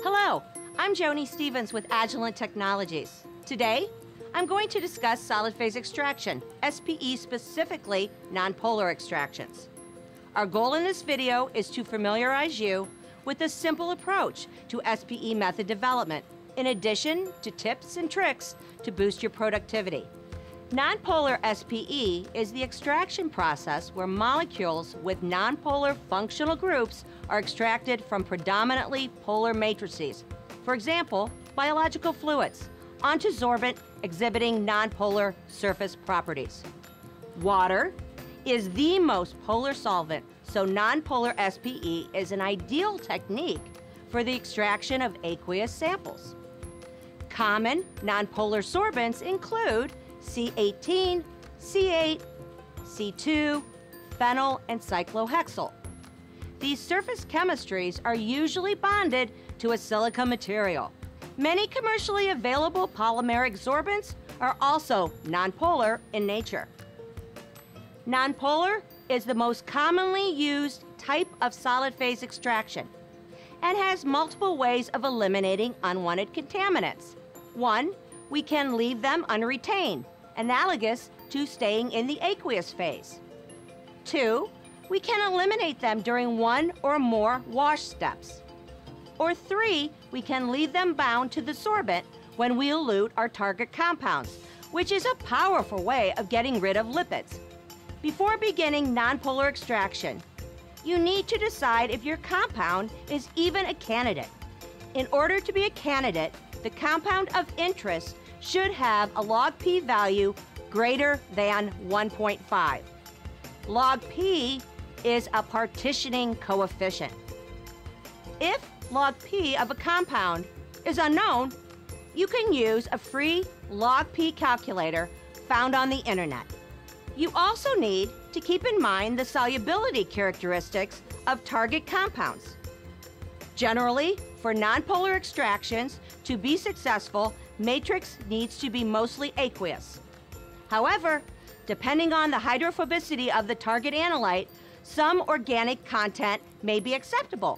Hello, I'm Joni Stevens with Agilent Technologies. Today, I'm going to discuss solid phase extraction, SPE specifically nonpolar extractions. Our goal in this video is to familiarize you with a simple approach to SPE method development, in addition to tips and tricks to boost your productivity. Nonpolar SPE is the extraction process where molecules with nonpolar functional groups are extracted from predominantly polar matrices, for example, biological fluids, onto sorbent exhibiting nonpolar surface properties. Water is the most polar solvent, so nonpolar SPE is an ideal technique for the extraction of aqueous samples. Common nonpolar sorbents include C18, C8, C2, phenyl, and cyclohexyl. These surface chemistries are usually bonded to a silica material. Many commercially available polymeric sorbents are also nonpolar in nature. Nonpolar is the most commonly used type of solid phase extraction and has multiple ways of eliminating unwanted contaminants. One, we can leave them unretained, analogous to staying in the aqueous phase. Two, we can eliminate them during one or more wash steps. Or three, we can leave them bound to the sorbent when we elute our target compounds, which is a powerful way of getting rid of lipids. Before beginning nonpolar extraction, you need to decide if your compound is even a candidate. In order to be a candidate, the compound of interest should have a log P value greater than 1.5. Log P is a partitioning coefficient. If log P of a compound is unknown, you can use a free log P calculator found on the internet. You also need to keep in mind the solubility characteristics of target compounds. Generally, for nonpolar extractions to be successful, matrix needs to be mostly aqueous. However, depending on the hydrophobicity of the target analyte, some organic content may be acceptable.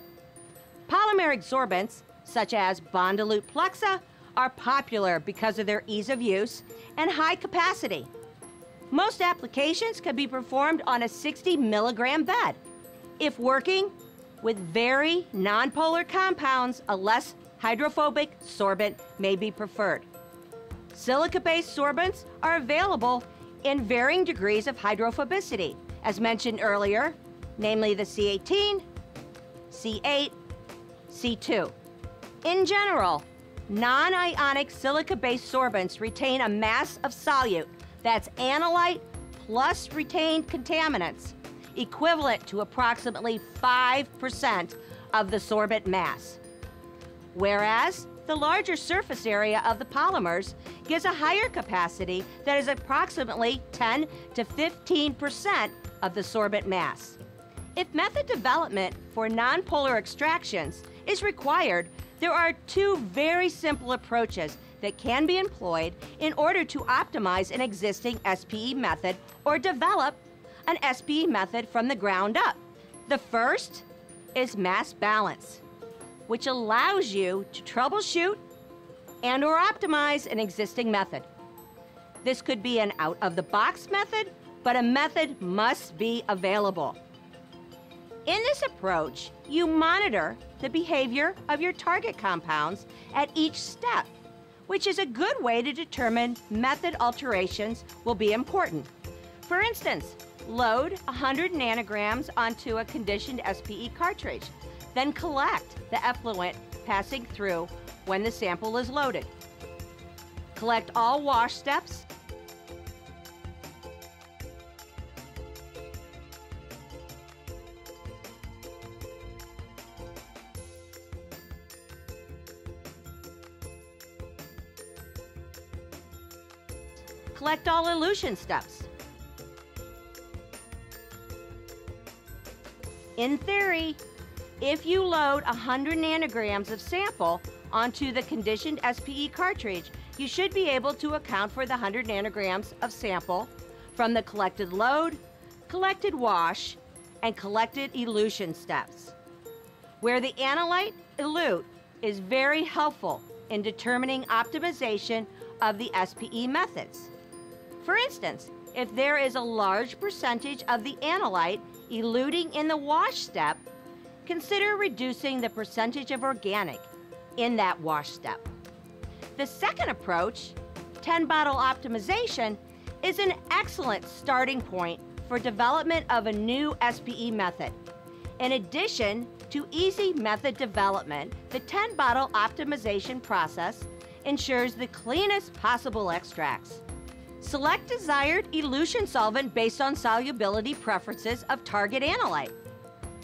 Polymeric sorbents, such as bond-dilute Plexa, are popular because of their ease of use and high capacity. Most applications can be performed on a 60 milligram bed. If working with very nonpolar compounds, a less hydrophobic sorbent may be preferred. Silica-based sorbents are available in varying degrees of hydrophobicity, as mentioned earlier, namely the C18, C8, C2. In general, non-ionic silica-based sorbents retain a mass of solute that's analyte plus retained contaminants, equivalent to approximately 5% of the sorbent mass. Whereas the larger surface area of the polymers gives a higher capacity that is approximately 10 to 15% of the sorbent mass. If method development for nonpolar extractions is required, there are two very simple approaches that can be employed in order to optimize an existing SPE method or develop an SPE method from the ground up. The first is mass balance, which allows you to troubleshoot and or optimize an existing method. This could be an out-of-the-box method, but a method must be available. In this approach, you monitor the behavior of your target compounds at each step, which is a good way to determine method alterations will be important. For instance, load 100 nanograms onto a conditioned SPE cartridge, then collect the effluent passing through when the sample is loaded. Collect all wash steps. Collect all elution steps. In theory, if you load 100 nanograms of sample onto the conditioned SPE cartridge, you should be able to account for the 100 nanograms of sample from the collected load, collected wash, and collected elution steps. Where the analyte, elute, is very helpful in determining optimization of the SPE methods. For instance, if there is a large percentage of the analyte eluting in the wash step, consider reducing the percentage of organic in that wash step. The second approach, 10-bottle optimization, is an excellent starting point for development of a new SPE method. In addition to easy method development, the 10-bottle optimization process ensures the cleanest possible extracts. Select desired elution solvent based on solubility preferences of target analyte.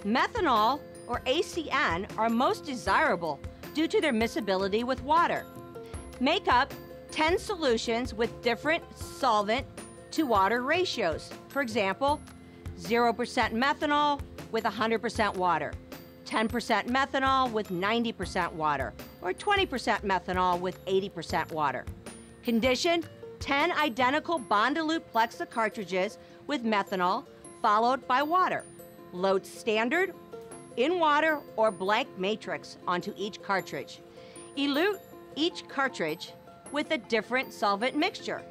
Methanol or ACN are most desirable due to their miscibility with water. Make up 10 solutions with different solvent to water ratios. For example, 0% methanol with 100% water, 10% methanol with 90% water, or 20% methanol with 80% water. Condition: 10 identical bond-dilute Plexa cartridges with methanol followed by water. Load standard, in water, or blank matrix onto each cartridge. Elute each cartridge with a different solvent mixture.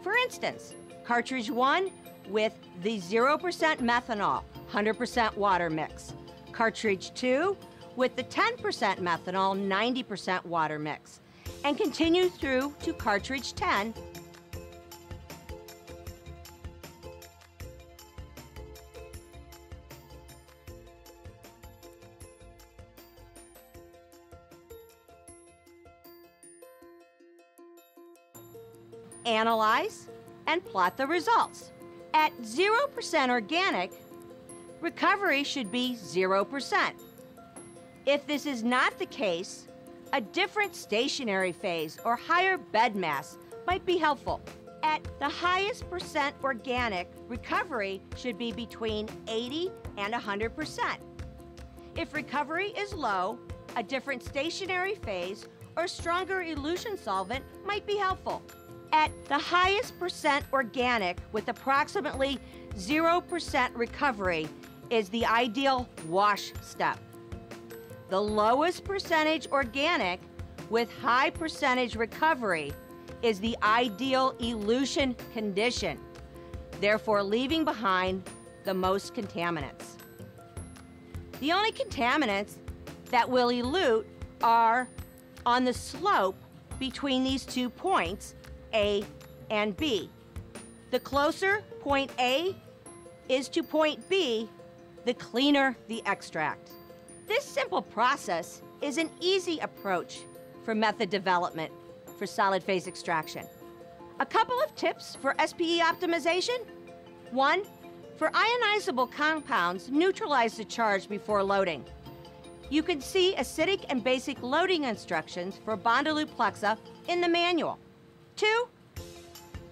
For instance, cartridge 1 with the 0% methanol, 100% water mix. Cartridge 2 with the 10% methanol, 90% water mix. And continue through to cartridge 10. Analyze and plot the results. At 0% organic, recovery should be 0%. If this is not the case, a different stationary phase or higher bed mass might be helpful. At the highest percent organic, recovery should be between 80 and 100%. If recovery is low, a different stationary phase or stronger elution solvent might be helpful. At the highest percent organic with approximately 0% recovery is the ideal wash step. The lowest percentage organic with high percentage recovery is the ideal elution condition, therefore leaving behind the most contaminants. The only contaminants that will elute are on the slope between these 2 points, A and B. The closer point A is to point B, the cleaner the extract. This simple process is an easy approach for method development for solid phase extraction. A couple of tips for SPE optimization. 1, for ionizable compounds, neutralize the charge before loading. You can see acidic and basic loading instructions for bond-dilute Plexa in the manual. 2,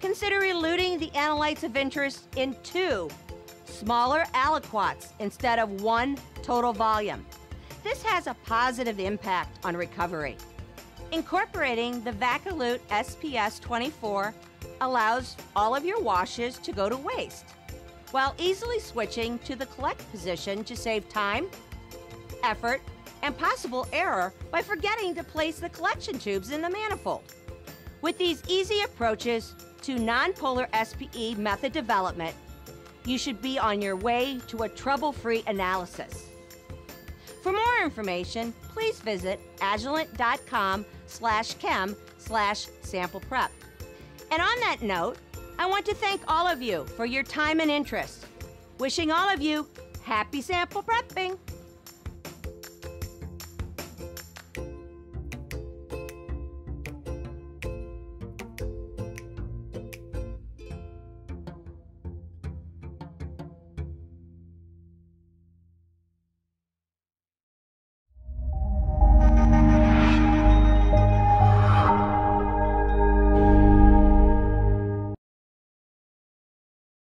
consider eluting the analytes of interest in 2 smaller aliquots instead of 1 total volume. This has a positive impact on recovery. Incorporating the Vacalute SPS 24 allows all of your washes to go to waste, while easily switching to the collect position to save time, effort, and possible error by forgetting to place the collection tubes in the manifold. With these easy approaches to nonpolar SPE method development, you should be on your way to a trouble-free analysis. For more information, please visit agilent.com/chem/sample-prep. And on that note, I want to thank all of you for your time and interest. Wishing all of you happy sample prepping.